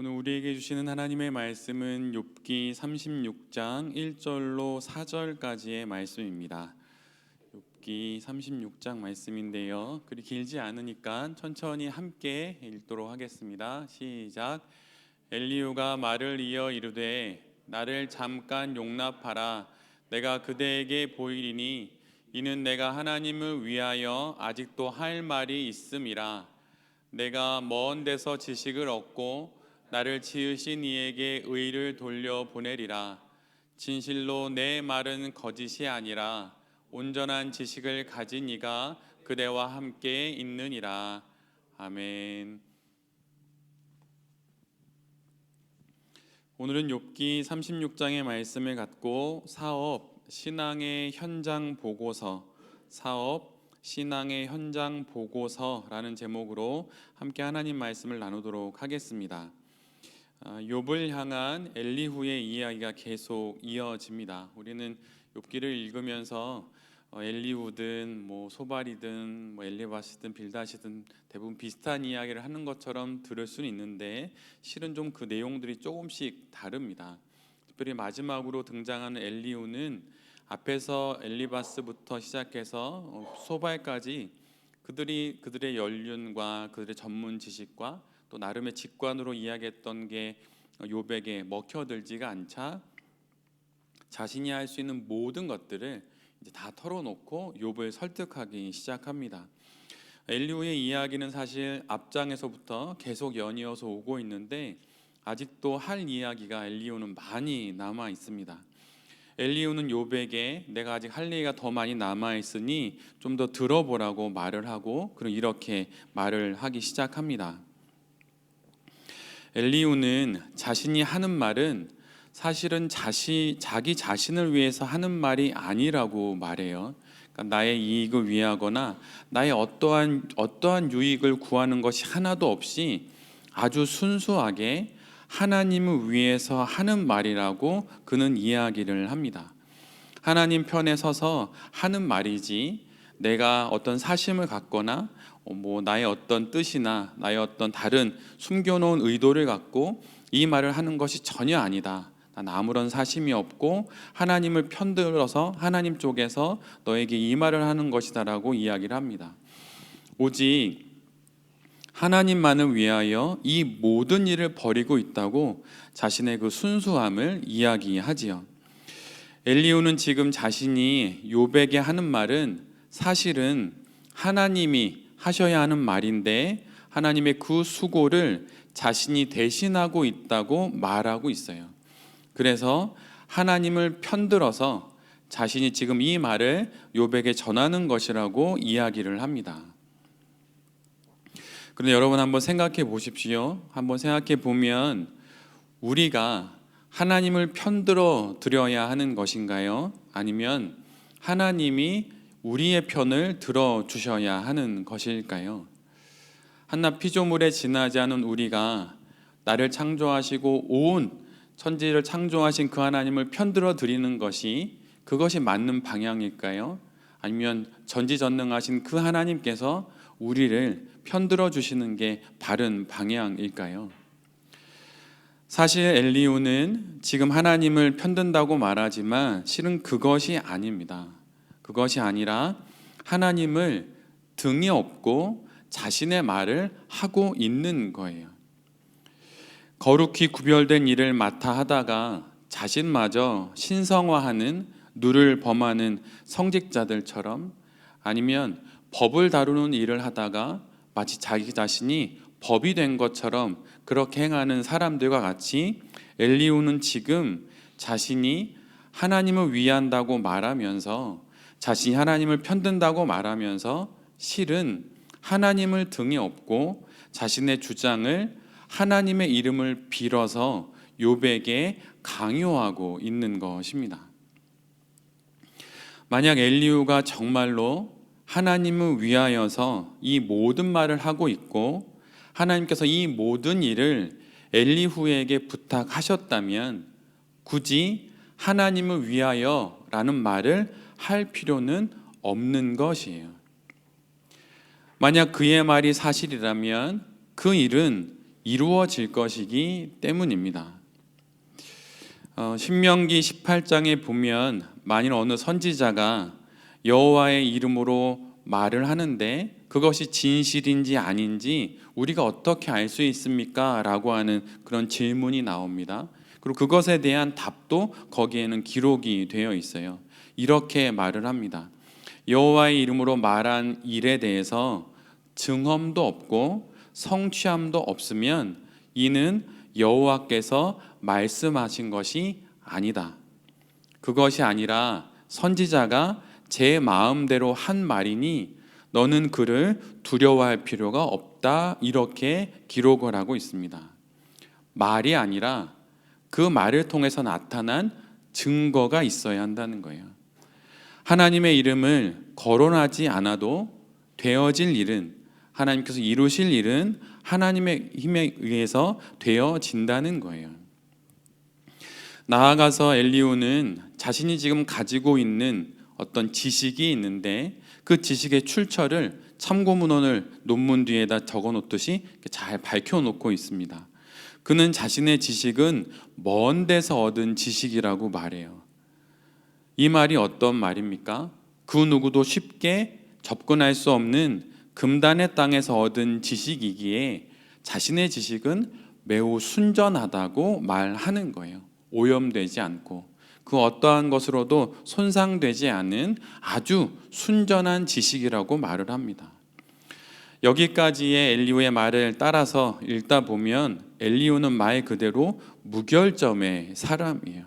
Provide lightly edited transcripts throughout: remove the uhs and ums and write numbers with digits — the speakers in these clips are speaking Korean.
오늘 우리에게 주시는 하나님의 말씀은 욥기 36장 1절로 4절까지의 말씀입니다. 욥기 36장 말씀인데요. 그리 길지 않으니까 천천히 함께 읽도록 하겠습니다. 시작. 엘리후가 말을 이어 이르되 나를 잠깐 용납하라. 내가 그대에게 보이리니 이는 내가 하나님을 위하여 아직도 할 말이 있음이라. 내가 먼 데서 지식을 얻고 나를 지으신 이에게 의를 돌려보내리라. 진실로 내 말은 거짓이 아니라 온전한 지식을 가진 이가 그대와 함께 있느니라. 아멘. 오늘은 욥기 36장의 말씀을 갖고 사업, 신앙의 현장 보고서, 신앙의 현장 보고서라는 제목으로 함께 하나님 말씀을 나누도록 하겠습니다. 욥을 향한 엘리후의 이야기가 계속 이어집니다. 우리는 욥기를 읽으면서 엘리후든 소발이든 엘리바시든 빌닷이든 대부분 비슷한 이야기를 하는 것처럼 들을 수는 있는데 실은 좀 그 내용들이 조금씩 다릅니다. 특별히 마지막으로 등장하는 엘리후는 앞에서 엘리바스부터 시작해서 소발까지 그들의 연륜과 그들의 전문 지식과 또 나름의 직관으로 이야기했던 게 욥에게 먹혀들지가 않자 자신이 할 수 있는 모든 것들을 이제 다 털어놓고 욥을 설득하기 시작합니다. 엘리후의 이야기는 사실 앞장에서부터 계속 연이어서 오고 있는데 아직도 할 이야기가 엘리후는 많이 남아 있습니다. 엘리후는 욥에게 내가 아직 할 얘기가 더 많이 남아 있으니 좀 더 들어보라고 말을 하고 그리고 이렇게 말을 하기 시작합니다. 엘리후는 자신이 하는 말은 사실은 자기 자신을 위해서 하는 말이 아니라고 말해요. 그러니까 나의 이익을 위하거나 나의 어떠한 유익을 구하는 것이 하나도 없이 아주 순수하게 하나님을 위해서 하는 말이라고 그는 이야기를 합니다. 하나님 편에 서서 하는 말이지 내가 어떤 사심을 갖거나 나의 어떤 뜻이나 나의 어떤 다른 숨겨놓은 의도를 갖고 이 말을 하는 것이 전혀 아니다. 난 아무런 사심이 없고 하나님을 편들어서 하나님 쪽에서 너에게 이 말을 하는 것이다라고 이야기를 합니다. 오직 하나님만을 위하여 이 모든 일을 벌이고 있다고 자신의 그 순수함을 이야기하지요. 엘리후는 지금 자신이 욥에게 하는 말은 사실은 하나님이 하셔야 하는 말인데 하나님의 그 수고를 자신이 대신하고 있다고 말하고 있어요. 그래서 하나님을 편들어서 자신이 지금 이 말을 욥에게 전하는 것이라고 이야기를 합니다. 그런데 여러분 한번 생각해 보십시오. 한번 생각해 보면 우리가 하나님을 편들어 드려야 하는 것인가요? 아니면 하나님이 우리의 편을 들어주셔야 하는 것일까요? 한낱 피조물에 지나지 않은 우리가 나를 창조하시고 온 천지를 창조하신 그 하나님을 편들어 드리는 것이 그것이 맞는 방향일까요? 아니면 전지전능하신 그 하나님께서 우리를 편들어 주시는 게 바른 방향일까요? 사실 엘리후는 지금 하나님을 편든다고 말하지만 실은 그것이 아닙니다. 그것이 아니라 하나님을 등에 업고 자신의 말을 하고 있는 거예요. 거룩히 구별된 일을 맡아 하다가 자신마저 신성화하는 누를 범하는 성직자들처럼 아니면 법을 다루는 일을 하다가 마치 자기 자신이 법이 된 것처럼 그렇게 행하는 사람들과 같이 엘리후는 지금 자신이 하나님을 위한다고 말하면서 자신이 하나님을 편든다고 말하면서 실은 하나님을 등에 업고 자신의 주장을 하나님의 이름을 빌어서 욥에게 강요하고 있는 것입니다. 만약 엘리후가 정말로 하나님을 위하여서 이 모든 말을 하고 있고 하나님께서 이 모든 일을 엘리후에게 부탁하셨다면 굳이 하나님을 위하여라는 말을 할 필요는 없는 것이에요. 만약 그의 말이 사실이라면 그 일은 이루어질 것이기 때문입니다. 신명기 18장에 보면 만일 어느 선지자가 여호와의 이름으로 말을 하는데 그것이 진실인지 아닌지 우리가 어떻게 알 수 있습니까? 라고 하는 그런 질문이 나옵니다. 그리고 그것에 대한 답도 거기에는 기록이 되어 있어요. 이렇게 말을 합니다. 여호와의 이름으로 말한 일에 대해서 증언도 없고 성취함도 없으면 이는 여호와께서 말씀하신 것이 아니다. 그것이 아니라 선지자가 제 마음대로 한 말이니 너는 그를 두려워할 필요가 없다. 이렇게 기록을 하고 있습니다. 말이 아니라 그 말을 통해서 나타난 증거가 있어야 한다는 거예요. 하나님의 이름을 거론하지 않아도 되어질 일은, 하나님께서 이루실 일은 하나님의 힘에 의해서 되어진다는 거예요. 나아가서 엘리후는 자신이 지금 가지고 있는 어떤 지식이 있는데 그 지식의 출처를 참고문헌을 논문 뒤에다 적어놓듯이 잘 밝혀놓고 있습니다. 그는 자신의 지식은 먼 데서 얻은 지식이라고 말해요. 이 말이 어떤 말입니까? 그 누구도 쉽게 접근할 수 없는 금단의 땅에서 얻은 지식이기에 자신의 지식은 매우 순전하다고 말하는 거예요. 오염되지 않고 그 어떠한 것으로도 손상되지 않은 아주 순전한 지식이라고 말을 합니다. 여기까지의 엘리후의 말을 따라서 읽다 보면 엘리후는 말 그대로 무결점의 사람이에요.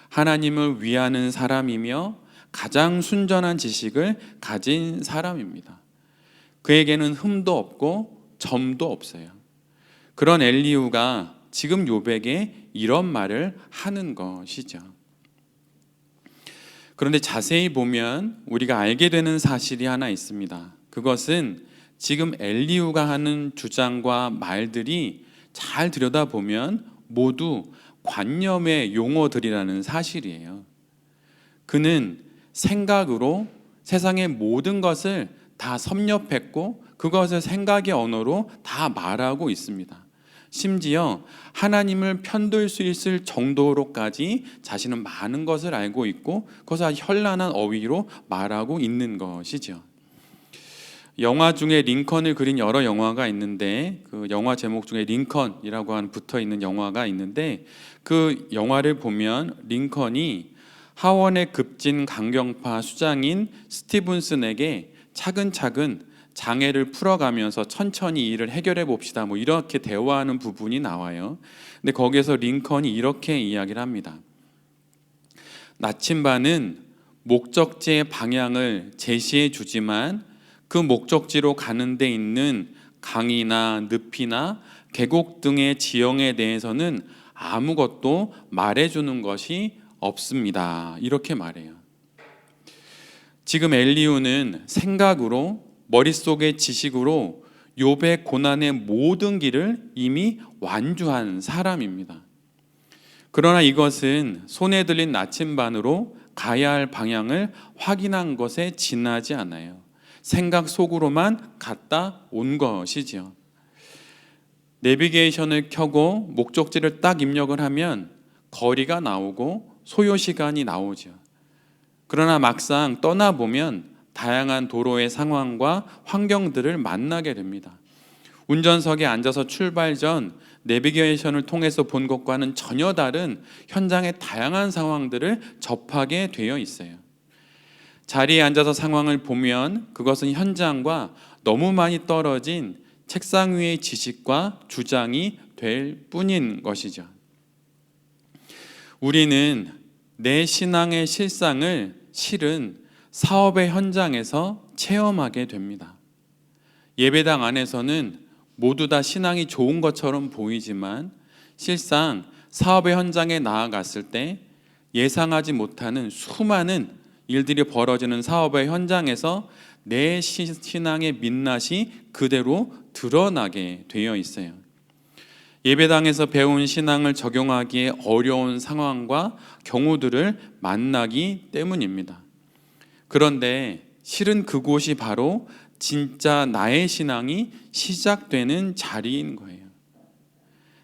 하나님을 위하는 사람이며 가장 순전한 지식을 가진 사람입니다. 그에게는 흠도 없고 점도 없어요. 그런 엘리후가 지금 욥에게 이런 말을 하는 것이죠. 그런데 자세히 보면 우리가 알게 되는 사실이 하나 있습니다. 그것은 지금 엘리후가 하는 주장과 말들이 잘 들여다보면 모두 관념의 용어들이라는 사실이에요. 그는 생각으로 세상의 모든 것을 다 섭렵했고 그것을 생각의 언어로 다 말하고 있습니다. 심지어 하나님을 편들 수 있을 정도로까지 자신은 많은 것을 알고 있고 그것을 현란한 어휘로 말하고 있는 것이죠. 영화 중에 링컨을 그린 여러 영화가 있는데 그 영화 제목 중에 링컨이라고 하는 붙어 있는 영화가 있는데 그 영화를 보면 링컨이 하원의 급진 강경파 수장인 스티븐슨에게 차근차근 장애를 풀어가면서 천천히 일을 해결해 봅시다. 이렇게 대화하는 부분이 나와요. 근데 거기에서 링컨이 이렇게 이야기를 합니다. 나침반은 목적지의 방향을 제시해 주지만 그 목적지로 가는 데 있는 강이나 늪이나 계곡 등의 지형에 대해서는 아무것도 말해주는 것이 없습니다. 이렇게 말해요. 지금 엘리후는 생각으로 머릿속의 지식으로 욥의 고난의 모든 길을 이미 완주한 사람입니다. 그러나 이것은 손에 들린 나침반으로 가야 할 방향을 확인한 것에 지나지 않아요. 생각 속으로만 갔다 온 것이지요. 내비게이션을 켜고 목적지를 딱 입력을 하면 거리가 나오고 소요 시간이 나오죠. 그러나 막상 떠나보면 다양한 도로의 상황과 환경들을 만나게 됩니다. 운전석에 앉아서 출발 전 내비게이션을 통해서 본 것과는 전혀 다른 현장의 다양한 상황들을 접하게 되어 있어요. 자리에 앉아서 상황을 보면 그것은 현장과 너무 많이 떨어진 책상 위의 지식과 주장이 될 뿐인 것이죠. 우리는 내 신앙의 실상을 실은 사업의 현장에서 체험하게 됩니다. 예배당 안에서는 모두 다 신앙이 좋은 것처럼 보이지만 실상 사업의 현장에 나아갔을 때 예상하지 못하는 수많은 일들이 벌어지는 사업의 현장에서 내 신앙의 민낯이 그대로 드러나게 되어 있어요. 예배당에서 배운 신앙을 적용하기에 어려운 상황과 경우들을 만나기 때문입니다. 그런데 실은 그곳이 바로 진짜 나의 신앙이 시작되는 자리인 거예요.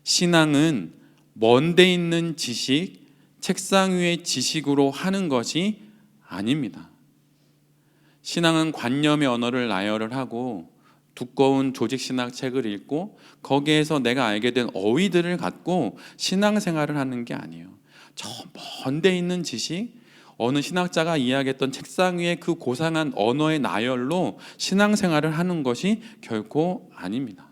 신앙은 먼데 있는 지식, 책상 위의 지식으로 하는 것이 아닙니다. 신앙은 관념의 언어를 나열을 하고 두꺼운 조직신학 책을 읽고 거기에서 내가 알게 된 어휘들을 갖고 신앙생활을 하는 게 아니에요. 저 먼데 있는 지식, 어느 신학자가 이야기했던 책상 위에 그 고상한 언어의 나열로 신앙생활을 하는 것이 결코 아닙니다.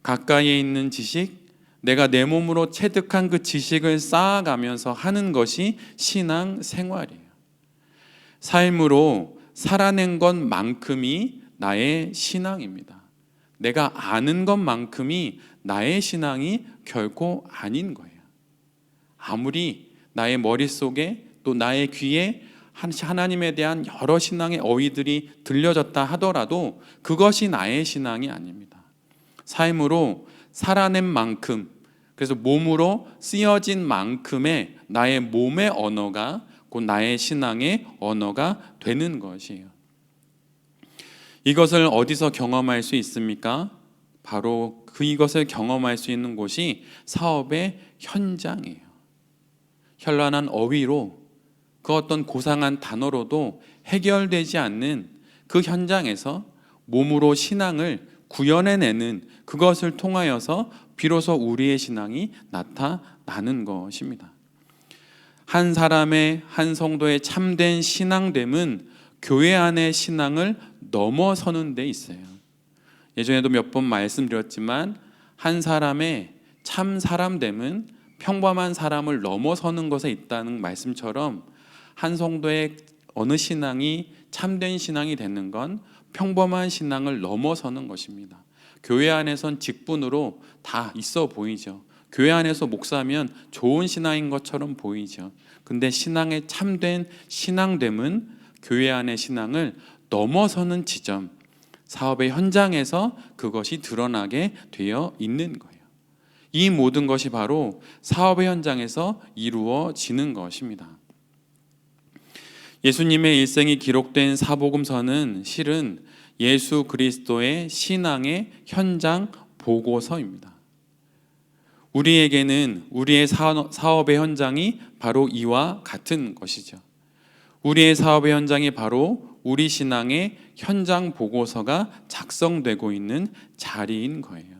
가까이에 있는 지식, 내가 내 몸으로 체득한 그 지식을 쌓아가면서 하는 것이 신앙생활이에요. 삶으로 살아낸 것만큼이 나의 신앙입니다. 내가 아는 것만큼이 나의 신앙이 결코 아닌 거예요. 아무리 나의 머릿속에 또 나의 귀에 하나님에 대한 여러 신앙의 어휘들이 들려졌다 하더라도 그것이 나의 신앙이 아닙니다. 삶으로 살아낸 만큼, 그래서 몸으로 쓰여진 만큼의 나의 몸의 언어가 곧 나의 신앙의 언어가 되는 것이에요. 이것을 어디서 경험할 수 있습니까? 바로 이것을 경험할 수 있는 곳이 사업의 현장이에요. 현란한 어휘로 그 어떤 고상한 단어로도 해결되지 않는 그 현장에서 몸으로 신앙을 구현해내는 그것을 통하여서 비로소 우리의 신앙이 나타나는 것입니다. 한 사람의, 한 성도의 참된 신앙됨은 교회 안의 신앙을 넘어서는 데 있어요. 예전에도 몇 번 말씀드렸지만 한 사람의 참 사람됨은 평범한 사람을 넘어서는 것에 있다는 말씀처럼 한 성도의 어느 신앙이 참된 신앙이 되는 건 평범한 신앙을 넘어서는 것입니다. 교회 안에선 직분으로 다 있어 보이죠. 교회 안에서 목사면 좋은 신앙인 것처럼 보이죠. 근데 신앙의 참된 신앙됨은 교회 안의 신앙을 넘어서는 지점, 사업의 현장에서 그것이 드러나게 되어 있는 거예요. 이 모든 것이 바로 사업의 현장에서 이루어지는 것입니다. 예수님의 일생이 기록된 사복음서는 실은 예수 그리스도의 신앙의 현장 보고서입니다. 우리에게는 우리의 사업의 현장이 바로 이와 같은 것이죠. 우리의 사업의 현장이 바로 우리 신앙의 현장 보고서가 작성되고 있는 자리인 거예요.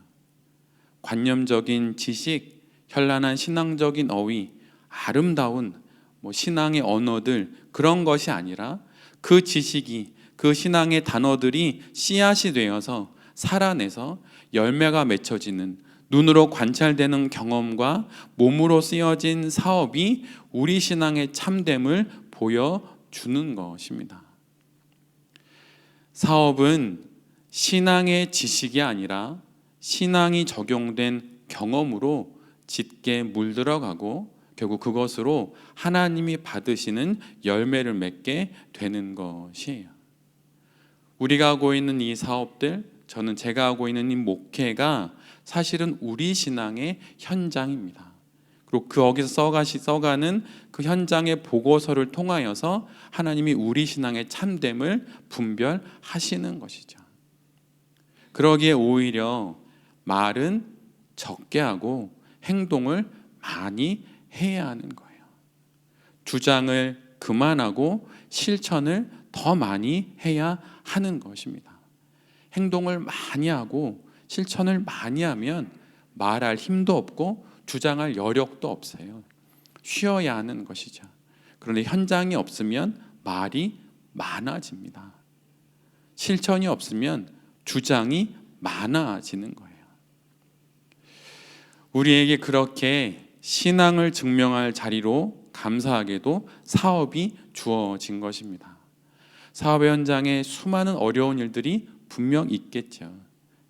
관념적인 지식, 현란한 신앙적인 어휘, 아름다운 신앙의 언어들, 그런 것이 아니라 그 지식이, 그 신앙의 단어들이 씨앗이 되어서 살아내서 열매가 맺혀지는, 눈으로 관찰되는 경험과 몸으로 쓰여진 사업이 우리 신앙의 참됨을 보여주는 것입니다. 사업은 신앙의 지식이 아니라 신앙이 적용된 경험으로 짙게 물들어가고 결국 그것으로 하나님이 받으시는 열매를 맺게 되는 것이에요. 우리가 하고 있는 이 사업들, 제가 하고 있는 이 목회가 사실은 우리 신앙의 현장입니다. 그리고 거기서 써가는 그 현장의 보고서를 통하여서 하나님이 우리 신앙의 참됨을 분별하시는 것이죠. 그러기에 오히려 말은 적게 하고 행동을 많이 해야 하는 거예요. 주장을 그만하고 실천을 더 많이 해야 하는 것입니다. 행동을 많이 하고 실천을 많이 하면 말할 힘도 없고 주장할 여력도 없어요. 쉬어야 하는 것이죠. 그런데 현장이 없으면 말이 많아집니다. 실천이 없으면 주장이 많아지는 거예요. 우리에게 그렇게 신앙을 증명할 자리로 감사하게도 사업이 주어진 것입니다. 사업의 현장에 수많은 어려운 일들이 분명 있겠죠.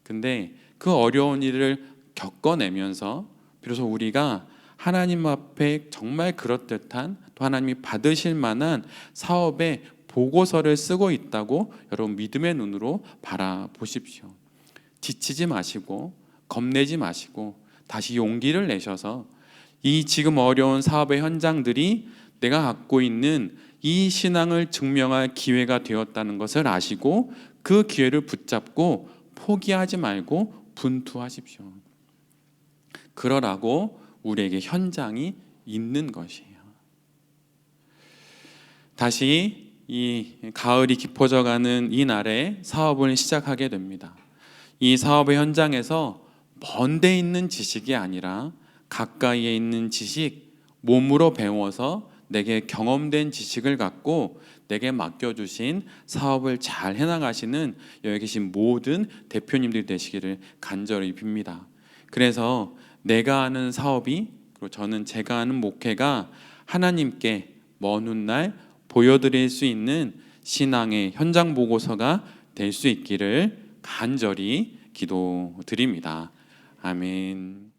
근데 그 어려운 일을 겪어내면서 비로소 우리가 하나님 앞에 정말 그럴듯한, 또 하나님이 받으실 만한 사업의 보고서를 쓰고 있다고 여러분 믿음의 눈으로 바라보십시오. 지치지 마시고 겁내지 마시고 다시 용기를 내셔서 이 지금 어려운 사업의 현장들이 내가 갖고 있는 이 신앙을 증명할 기회가 되었다는 것을 아시고 그 기회를 붙잡고 포기하지 말고 분투하십시오. 그러라고 우리에게 현장이 있는 것이에요. 다시 이 가을이 깊어져가는 이 날에 사업을 시작하게 됩니다. 이 사업의 현장에서 먼 데 있는 지식이 아니라 가까이에 있는 지식, 몸으로 배워서 내게 경험된 지식을 갖고 내게 맡겨주신 사업을 잘 해나가시는 여기 계신 모든 대표님들이 되시기를 간절히 빕니다. 그래서 내가 하는 사업이, 그리고 저는 제가 하는 목회가 하나님께 먼 훗날 보여드릴 수 있는 신앙의 현장 보고서가 될 수 있기를 간절히 기도드립니다. 아멘.